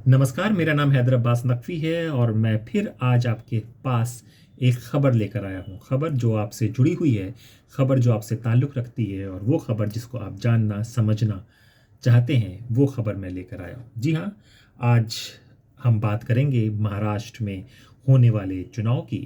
नमस्कार, मेरा नाम हैदर अब्बास नकवी है और मैं फिर आज आपके पास एक ख़बर लेकर आया हूँ। ख़बर जो आपसे जुड़ी हुई है, ख़बर जो आपसे ताल्लुक़ रखती है और वो ख़बर जिसको आप जानना समझना चाहते हैं, वो ख़बर मैं लेकर आया हूँ। जी हाँ, आज हम बात करेंगे महाराष्ट्र में होने वाले चुनाव की।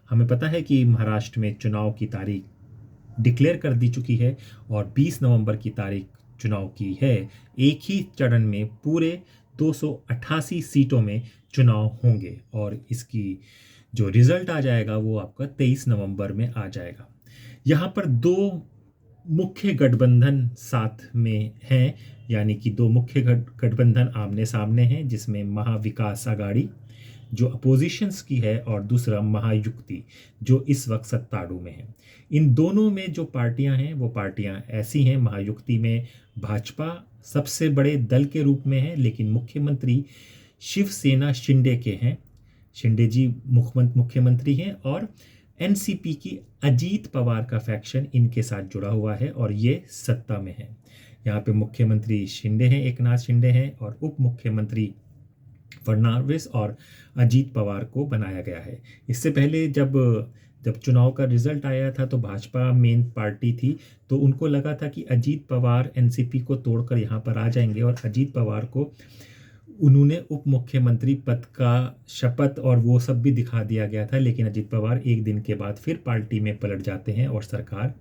हमें पता है कि महाराष्ट्र में चुनाव की तारीख डिक्लेयर कर दी चुकी है और 20 नवंबर की तारीख चुनाव की है। एक ही चरण में पूरे 288 सीटों में चुनाव होंगे और इसकी जो रिजल्ट आ जाएगा वो आपका 23 नवंबर में आ जाएगा। यहाँ पर दो मुख्य गठबंधन साथ में हैं, यानी कि दो मुख्य गठबंधन आमने सामने हैं, जिसमें महाविकास आघाड़ी जो अपोजिशंस की है और दूसरा महायुक्ति जो इस वक्त सत्तारूढ़ में है। इन दोनों में जो पार्टियां हैं वो पार्टियां ऐसी हैं। महायुक्ति में भाजपा सबसे बड़े दल के रूप में है, लेकिन मुख्यमंत्री शिवसेना शिंदे के हैं। शिंदे जी मुख्यमंत्री हैं और एनसीपी की अजीत पवार का फैक्शन इनके साथ जुड़ा हुआ है और ये सत्ता में है। यहाँ पे मुख्यमंत्री शिंदे हैं, एकनाथ शिंदे हैं, और उप मुख्यमंत्री फडणवीस और अजीत पवार को बनाया गया है। इससे पहले जब चुनाव का रिजल्ट आया था तो भाजपा मेन पार्टी थी, तो उनको लगा था कि अजीत पवार एनसीपी को तोड़कर यहाँ पर आ जाएंगे और अजीत पवार को उन्होंने उप मुख्यमंत्री पद का शपथ और वो सब भी दिखा दिया गया था। लेकिन अजीत पवार एक दिन के बाद फिर पार्टी में पलट जाते हैं और सरकार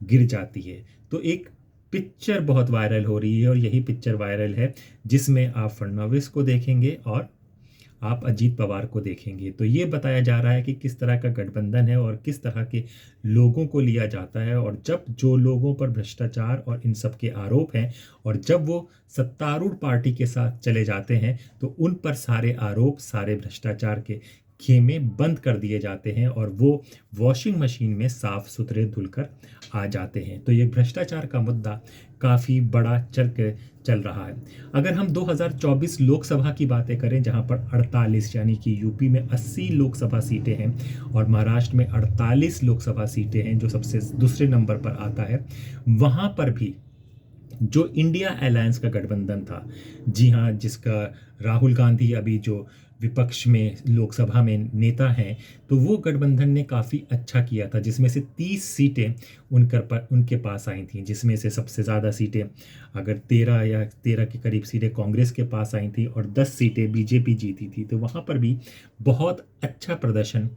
गिर जाती है। तो एक पिक्चर बहुत वायरल हो रही है और यही पिक्चर वायरल है जिसमें आप फडणवीस को देखेंगे और आप अजीत पवार को देखेंगे। तो ये बताया जा रहा है कि किस तरह का गठबंधन है और किस तरह के लोगों को लिया जाता है, और जब जो लोगों पर भ्रष्टाचार और इन सब के आरोप हैं और जब वो सत्तारूढ़ पार्टी के साथ चले जाते हैं तो उन पर सारे आरोप, सारे भ्रष्टाचार के खेमे बंद कर दिए जाते हैं और वो वॉशिंग मशीन में साफ सुथरे धुलकर आ जाते हैं। तो ये भ्रष्टाचार का मुद्दा काफ़ी बड़ा चल रहा है। अगर हम 2024 लोकसभा की बातें करें, जहां पर 48 यानी कि यूपी में 80 लोकसभा सीटें हैं और महाराष्ट्र में 48 लोकसभा सीटें हैं, जो सबसे दूसरे नंबर पर आता है, वहां पर भी जो इंडिया अलायंस का गठबंधन था, जी हाँ, जिसका राहुल गांधी अभी जो विपक्ष में लोकसभा में नेता हैं, तो वो गठबंधन ने काफ़ी अच्छा किया था, जिसमें से 30 सीटें उनके पास आई थी, जिसमें से सबसे ज़्यादा सीटें अगर 13 के करीब सीटें कांग्रेस के पास आई थी और 10 सीटें बीजेपी जीती थी। तो वहाँ पर भी बहुत अच्छा प्रदर्शन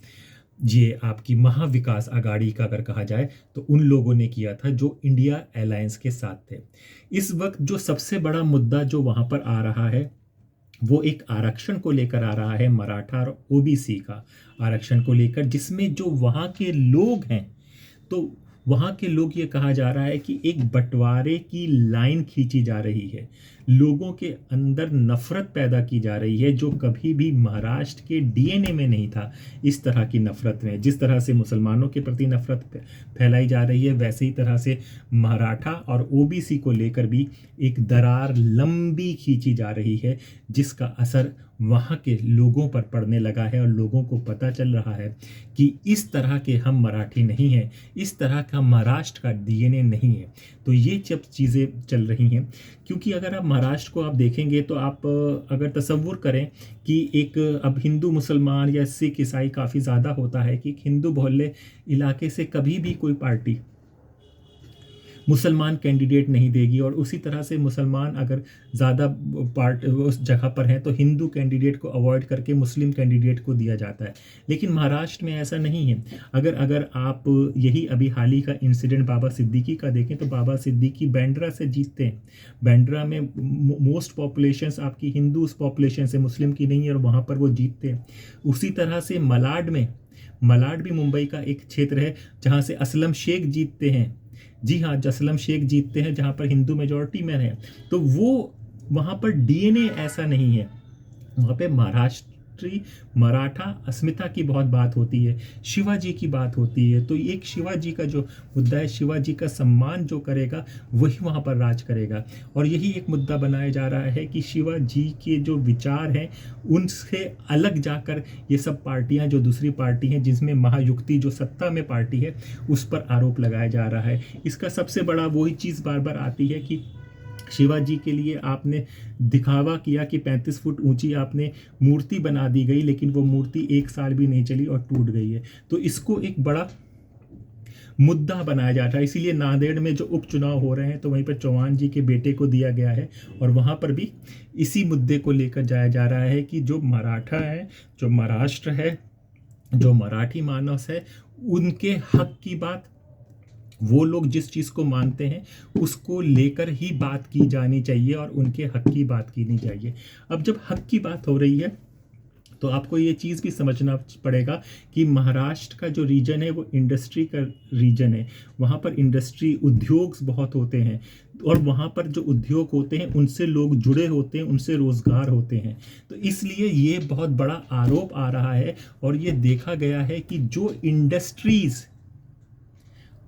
ये आपकी महाविकास आघाड़ी का अगर कहा जाए तो उन लोगों ने किया था जो इंडिया अलायंस के साथ थे। इस वक्त जो सबसे बड़ा मुद्दा जो वहाँ पर आ रहा है वो एक आरक्षण को लेकर आ रहा है, मराठा और ओबीसी का आरक्षण को लेकर, जिसमें जो वहाँ के लोग हैं, तो वहाँ के लोग, ये कहा जा रहा है कि एक बंटवारे की लाइन खींची जा रही है, लोगों के अंदर नफरत पैदा की जा रही है जो कभी भी महाराष्ट्र के डीएनए में नहीं था। इस तरह की नफरत में, जिस तरह से मुसलमानों के प्रति नफरत फैलाई जा रही है, वैसे ही तरह से मराठा और ओबीसी को लेकर भी एक दरार लंबी खींची जा रही है, जिसका असर वहाँ के लोगों पर पड़ने लगा है और लोगों को पता चल रहा है कि इस तरह के हम मराठी नहीं हैं, इस तरह का महाराष्ट्र का डीएनए नहीं है। तो ये जब चीज़ें चल रही हैं, क्योंकि अगर आप महाराष्ट्र को आप देखेंगे तो आप अगर तसव्वुर करें कि एक अब हिंदू मुसलमान या सिख ईसाई काफ़ी ज़्यादा होता है कि हिंदू बहुल्य इलाके से कभी भी कोई पार्टी मुसलमान कैंडिडेट नहीं देगी, और उसी तरह से मुसलमान अगर ज़्यादा पार्ट उस जगह पर हैं तो हिंदू कैंडिडेट को अवॉइड करके मुस्लिम कैंडिडेट को दिया जाता है। लेकिन महाराष्ट्र में ऐसा नहीं है। अगर आप यही अभी हाल ही का इंसिडेंट बाबा सिद्दीकी का देखें तो बाबा सिद्दीकी बांद्रा से जीतते हैं। बांद्रा में मोस्ट पॉपुलेशन आपकी हिंदू पॉपुलेशन से, मुस्लिम की नहीं है, और वहाँ पर वो जीतते हैं। उसी तरह से मलाड भी मुंबई का एक क्षेत्र है जहाँ से असलम शेख जीतते हैं। जी हाँ, असलम शेख जीतते हैं, जहाँ पर हिंदू मेजॉरिटी में है। तो वो वहाँ पर डीएनए ऐसा नहीं है। वहाँ पे महाराष्ट्री मराठा अस्मिता की बहुत बात होती है, शिवाजी की बात होती है। तो एक शिवाजी का जो मुद्दा है, शिवाजी का सम्मान जो करेगा वही वहाँ पर राज करेगा। और यही एक मुद्दा बनाया जा रहा है कि शिवाजी के जो विचार हैं उनसे अलग जाकर ये सब पार्टियां, जो दूसरी पार्टी हैं जिसमें महायुक्ति जो सत्ता में पार्टी है, उस पर आरोप लगाया जा रहा है। इसका सबसे बड़ा वही चीज़ बार बार आती है कि शिवाजी के लिए आपने दिखावा किया कि 35 फुट ऊंची आपने मूर्ति बना दी गई, लेकिन वो मूर्ति 1 साल भी नहीं चली और टूट गई है। तो इसको एक बड़ा मुद्दा बनाया जाता है। इसीलिए नांदेड़ में जो उपचुनाव हो रहे हैं तो वहीं पर चौहान जी के बेटे को दिया गया है, और वहाँ पर भी इसी मुद्दे को लेकर जाया जा रहा है कि जो मराठा है, जो महाराष्ट्र है, जो मराठी मानस है, उनके हक की बात, वो लोग जिस चीज़ को मानते हैं उसको लेकर ही बात की जानी चाहिए और उनके हक की बात कीनी चाहिए। अब जब हक की बात हो रही है तो आपको ये चीज़ भी समझना पड़ेगा कि महाराष्ट्र का जो रीजन है वो इंडस्ट्री का रीजन है। वहाँ पर इंडस्ट्री उद्योग बहुत होते हैं, और वहाँ पर जो उद्योग होते हैं उनसे लोग जुड़े होते हैं, उनसे रोज़गार होते हैं। तो इसलिए ये बहुत बड़ा आरोप आ रहा है, और ये देखा गया है कि जो इंडस्ट्रीज़,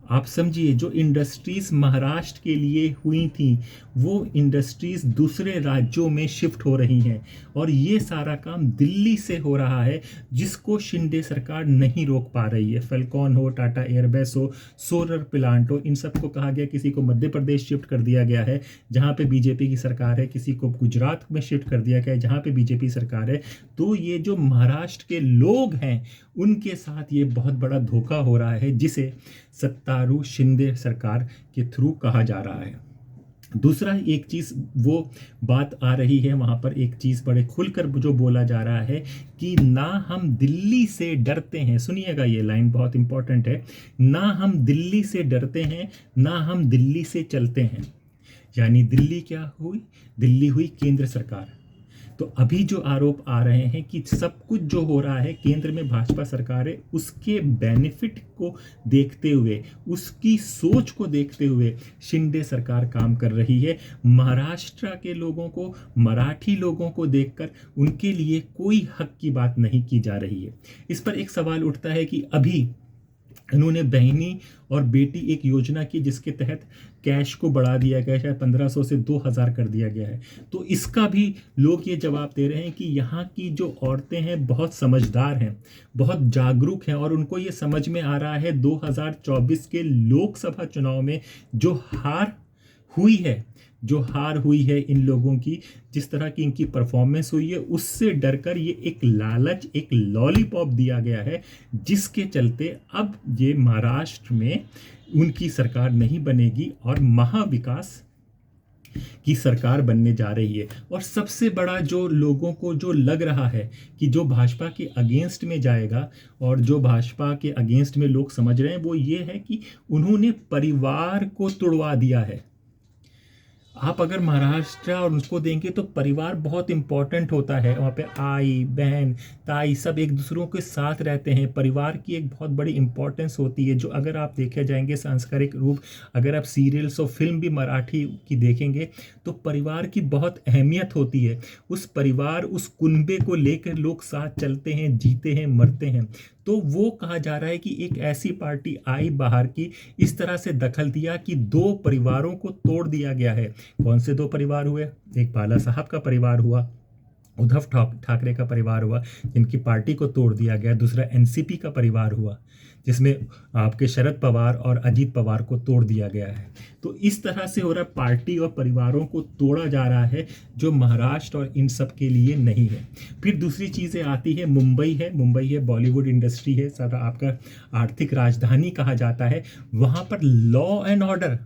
आप समझिए, जो इंडस्ट्रीज़ महाराष्ट्र के लिए हुई थी वो इंडस्ट्रीज़ दूसरे राज्यों में शिफ्ट हो रही हैं, और ये सारा काम दिल्ली से हो रहा है, जिसको शिंदे सरकार नहीं रोक पा रही है। फैल्कॉन हो, टाटा एयरबेस हो, सोलर प्लांट हो, इन सबको कहा गया, किसी को मध्य प्रदेश शिफ्ट कर दिया गया है जहाँ पे बीजेपी की सरकार है, किसी को गुजरात में शिफ्ट कर दिया गया है जहाँ पे बीजेपी सरकार है। तो ये जो महाराष्ट्र के लोग हैं उनके साथ ये बहुत बड़ा धोखा हो रहा है, जिसे सत्तारूढ़ शिंदे सरकार के थ्रू कहा जा रहा है। दूसरा एक चीज़ वो बात आ रही है, वहाँ पर एक चीज़ बड़े खुलकर जो बोला जा रहा है कि ना हम दिल्ली से डरते हैं। सुनिएगा, ये लाइन बहुत इंपॉर्टेंट है। ना हम दिल्ली से डरते हैं, ना हम दिल्ली से चलते हैं। यानी दिल्ली क्या हुई? दिल्ली हुई केंद्र सरकार। तो अभी जो आरोप आ रहे हैं कि सब कुछ जो हो रहा है केंद्र में भाजपा सरकार है, उसके बेनिफिट को देखते हुए, उसकी सोच को देखते हुए शिंदे सरकार काम कर रही है। महाराष्ट्र के लोगों को, मराठी लोगों को देखकर उनके लिए कोई हक की बात नहीं की जा रही है। इस पर एक सवाल उठता है कि अभी इन्होंने बहनी और बेटी एक योजना की जिसके तहत कैश को बढ़ा दिया गया, शायद 1500 से 2000 कर दिया गया है। तो इसका भी लोग ये जवाब दे रहे हैं कि यहाँ की जो औरतें हैं बहुत समझदार हैं, बहुत जागरूक हैं, और उनको ये समझ में आ रहा है 2024 के लोकसभा चुनाव में जो हार हुई है इन लोगों की, जिस तरह की इनकी परफॉर्मेंस हुई है, उससे डरकर ये एक लालच, एक लॉलीपॉप दिया गया है, जिसके चलते अब ये महाराष्ट्र में उनकी सरकार नहीं बनेगी और महाविकास की सरकार बनने जा रही है। और सबसे बड़ा जो लोगों को जो लग रहा है कि जो भाजपा के अगेंस्ट में जाएगा, और जो भाजपा के अगेंस्ट में लोग समझ रहे हैं, वो ये है कि उन्होंने परिवार को तोड़वा दिया है। आप अगर महाराष्ट्र और उसको देंगे तो परिवार बहुत इंपॉर्टेंट होता है। वहाँ पे आई, बहन, ताई सब एक दूसरों के साथ रहते हैं। परिवार की एक बहुत बड़ी इंपॉर्टेंस होती है, जो अगर आप देखे जाएंगे सांस्कृतिक रूप, अगर आप सीरियल्स और फिल्म भी मराठी की देखेंगे तो परिवार की बहुत अहमियत होती है। उस परिवार, उस कुनबे को लेकर लोग साथ चलते हैं, जीते हैं, मरते हैं। तो वो कहा जा रहा है कि एक ऐसी पार्टी आई बाहर की, इस तरह से दखल दिया कि 2 परिवारों को तोड़ दिया गया है। कौन से 2 परिवार हुए? एक बाला साहब का परिवार हुआ, उद्धव ठाकरे का परिवार हुआ, जिनकी पार्टी को तोड़ दिया गया। दूसरा एनसीपी का परिवार हुआ, जिसमें आपके शरद पवार और अजीत पवार को तोड़ दिया गया है। तो इस तरह से हो रहा है, पार्टी और परिवारों को तोड़ा जा रहा है, जो महाराष्ट्र और इन सब के लिए नहीं है। फिर दूसरी चीज़ें आती है, मुंबई है, बॉलीवुड इंडस्ट्री है, सारा आपका आर्थिक राजधानी कहा जाता है। वहाँ पर लॉ एंड ऑर्डर,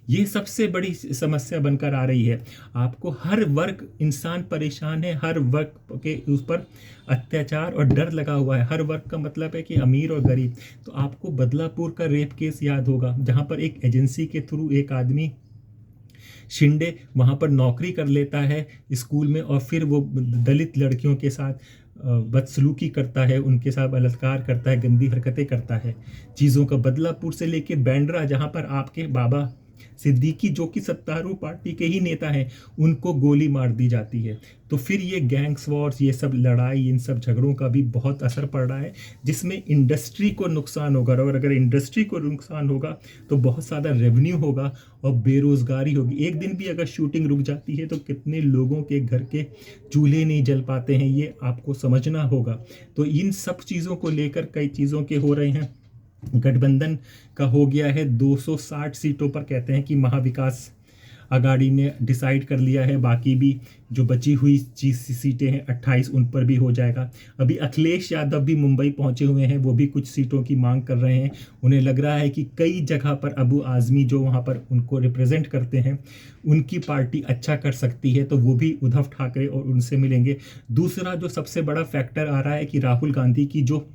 ये सबसे बड़ी समस्या बनकर आ रही है। आपको हर वर्ग इंसान परेशान है, हर वर्ग के उस पर अत्याचार और डर लगा हुआ है। हर वर्ग का मतलब है कि अमीर और गरीब। तो आपको बदलापुर का रेप केस याद होगा, जहाँ पर एक एजेंसी के थ्रू एक आदमी शिंदे वहाँ पर नौकरी कर लेता है स्कूल में, और फिर वो दलित लड़कियों के साथ बदसलूकी करता है, उनके साथ बलात्कार करता है, गंदी हरकतें करता है। चीज़ों का बदलापुर से लेके बैंड्रा, जहाँ पर आपके बाबा सिद्दीकी, जो कि सत्तारूढ़ पार्टी के ही नेता हैं, उनको गोली मार दी जाती है। तो फिर ये गैंग्स वॉर्स, ये सब लड़ाई, इन सब झगड़ों का भी बहुत असर पड़ रहा है, जिसमें इंडस्ट्री को नुकसान होगा। और अगर इंडस्ट्री को नुकसान होगा तो बहुत ज़्यादा रेवेन्यू होगा और बेरोज़गारी होगी। एक दिन भी अगर शूटिंग रुक जाती है तो कितने लोगों के घर के चूल्हे नहीं जल पाते हैं, ये आपको समझना होगा। तो इन सब चीज़ों को लेकर कई चीज़ों के हो रहे हैं। गठबंधन का हो गया है 260 सीटों पर, कहते हैं कि महाविकास अगाड़ी ने डिसाइड कर लिया है, बाकी भी जो बची हुई सीटें हैं 28 उन पर भी हो जाएगा। अभी अखिलेश यादव भी मुंबई पहुंचे हुए हैं, वो भी कुछ सीटों की मांग कर रहे हैं। उन्हें लग रहा है कि कई जगह पर अबू आज़मी जो वहाँ पर उनको रिप्रेजेंट करते हैं उनकी पार्टी अच्छा कर सकती है, तो वो भी उद्धव ठाकरे और उनसे मिलेंगे। दूसरा जो सबसे बड़ा फैक्टर आ रहा है कि राहुल गांधी की जो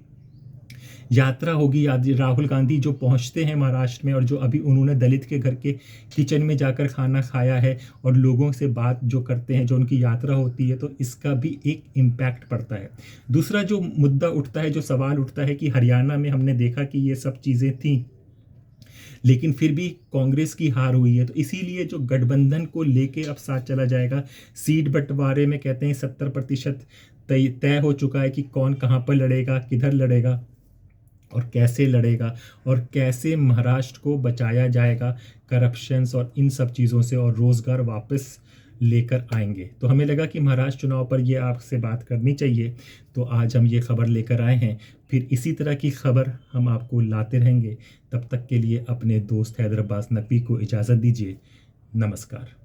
यात्रा होगी, राहुल गांधी जो पहुंचते हैं महाराष्ट्र में और जो अभी उन्होंने दलित के घर के किचन में जाकर खाना खाया है और लोगों से बात जो करते हैं, जो उनकी यात्रा होती है, तो इसका भी एक इम्पैक्ट पड़ता है। दूसरा जो मुद्दा उठता है, जो सवाल उठता है कि हरियाणा में हमने देखा कि ये सब चीज़ें थी लेकिन फिर भी कांग्रेस की हार हुई है, तो इसीलिए जो गठबंधन को लेके अब साथ चला जाएगा। सीट बंटवारे में कहते हैं 70% तय हो चुका है कि कौन कहाँ पर लड़ेगा, किधर लड़ेगा और कैसे लड़ेगा और कैसे महाराष्ट्र को बचाया जाएगा करप्शंस और इन सब चीज़ों से और रोज़गार वापस लेकर आएंगे। तो हमें लगा कि महाराष्ट्र चुनाव पर ये आपसे बात करनी चाहिए, तो आज हम ये खबर लेकर आए हैं। फिर इसी तरह की खबर हम आपको लाते रहेंगे। तब तक के लिए अपने दोस्त हैदर अब्बास नकवी को इजाज़त दीजिए। नमस्कार।